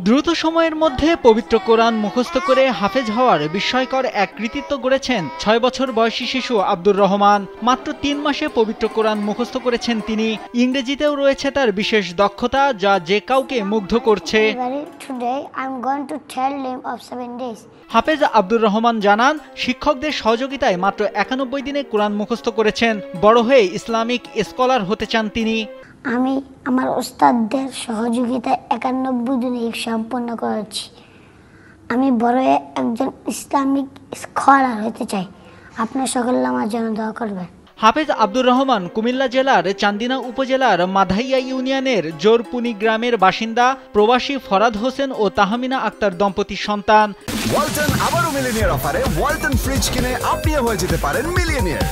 দ্রুত সময়ের মধ্যে পবিত্র কোরআন মুখস্থ করে হাফেজ হওয়ার বিস্ময়কর এক কৃতিত্ব গড়েছেন ৬ বছর বয়সী শিশু আব্দুর রহমান। মাত্র ৩ মাসে পবিত্র কোরআন মুখস্থ করেছেন তিনি। ইংরেজিতেও রয়েছে তার বিশেষ দক্ষতা, যা যে কাউকে মুগ্ধ করছে। হাফেজ আব্দুর রহমান জানান, শিক্ষকদের সহযোগিতায় মাত্র ৯১ দিনে কোরআন মুখস্থ করেছেন। বড় হয়ে ইসলামিক স্কলার হতে চান তিনি। আমি আমার ওস্তাদদের সহযোগিতায় ৯১ দিনে সম্পন্ন করেছি। আমি বড় একজন ইসলামিক স্কলার হতে চাই। আপনার সকলে আমার জন্য দোয়া করবেন। হাফেজ আব্দুর রহমান কুমিল্লা জেলার চান্দিনা উপজেলার মাধাইয়া ইউনিয়নের জোরপুনি গ্রামের বাসিন্দা প্রবাসী ফরাদ হোসেন ও তাহমিনা আক্তার দম্পতির সন্তান। ওয়ালটন আবারও মিলিয়নিয়ার অফারে ওয়ালটন ফ্রিজ কিনে আপনিও হয়ে যেতে পারেন মিলিয়নিয়ার।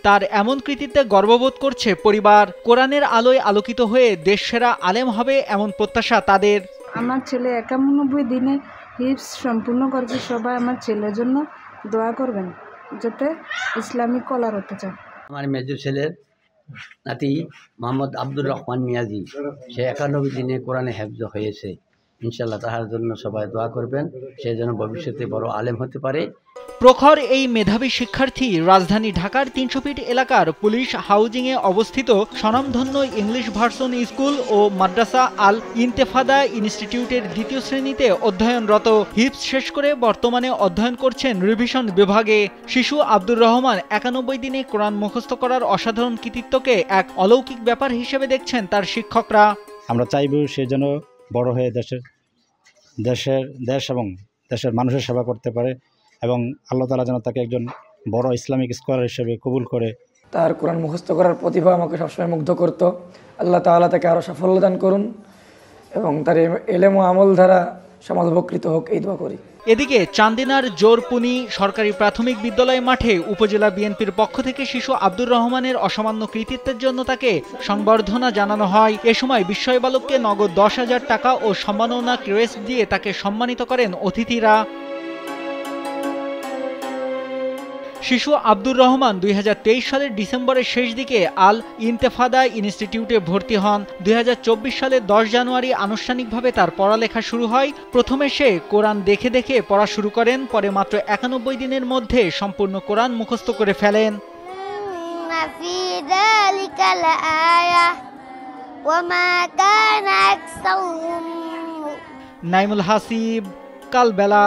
তার এমন কৃতিত্বে গর্ববোধ করছে পরিবার। কোরআনের আলোয় আলোকিত হয়ে দেশসেরা আলেম হবে এমন প্রত্যাশা তাদের। আমার ছেলে ৯১ দিনে হিফজ সম্পূর্ণ করেছে। সবাই আমার ছেলের জন্য দোয়া করবেন, যাতে ইসলামিক স্কলার হতে চায়। আমার মেজর ছেলের নাতি মোহাম্মদ আব্দুর রহমান মিয়াজি, সে ৯১ দিনে কোরআনে হেফজ হয়েছে। ইনশাল্লাহ তাহার জন্য সবাই দোয়া করবেন, সে যেন ভবিষ্যতে বড় আলেম হতে পারে। প্রখর এই মেধাবী শিক্ষার্থী রাজধানী ঢাকার ৩০০ ফিট এলাকার পুলিশ হাউজিংয়ে অবস্থিত স্বনামধন্য ইংলিশ ভার্সন স্কুল ও মাদ্রাসা আল ইন্তেফাদা ইনস্টিটিউটের ২য় শ্রেণীতে অধ্যয়নরত। হিফজ শেষ করে বর্তমানে অধ্যয়ন করছেন রিভিশন বিভাগে। শিশু আব্দুর রহমান ৯১ দিনে কোরআন মুখস্থ করার অসাধারণ কৃতিত্বকে এক অলৌকিক ব্যাপার হিসেবে দেখছেন তার শিক্ষকরা। আমরা চাইব সে যেন বড় হয়ে দেশ এবং দেশের মানুষের সেবা করতে পারে এবং আল্লাহ তাআলা যেন তাকে একজন বড় ইসলামিক স্কলার হিসেবে কবুল করে। তার কোরআন মুখস্থ করার প্রতিভা আমাকে সবসময় মুগ্ধ করত। আল্লাহ তাআলা তাকে আরও সাফল্য দান করুন এবং তার এলেম ও আমল দ্বারা সমাজ উপকৃত হোক, এই দোয়া করি। এদিকে চান্দিনার জোরপুনি সরকারি প্রাথমিক বিদ্যালয় মাঠে উপজেলা বিএনপির পক্ষ থেকে শিশু আব্দুর রহমানের অসামান্য কৃতিত্বের জন্য তাকে সংবর্ধনা জানানো হয়। এ সময় বিস্ময় বালককে নগদ ১০,০০০ টাকা ও সম্মাননা ক্রেস্ট দিয়ে তাকে সম্মানিত করেন অতিথিরা। শিশু আব্দুর রহমান ২০২৩ সালের ডিসেম্বরের শেষ দিকে আল ইন্তেফাদা ইনস্টিটিউটে ভর্তি হন। ২০২৪ সালের ১০ জানুয়ারি আনুষ্ঠানিকভাবে তার পড়ালেখা শুরু হয়। প্রথমে সে কোরআন দেখে দেখে পড়া শুরু করেন, পরে মাত্র ৯১ দিনের মধ্যে সম্পূর্ণ কোরআন মুখস্থ করে ফেলেন। নাইমুল হাসিব, কালবেলা।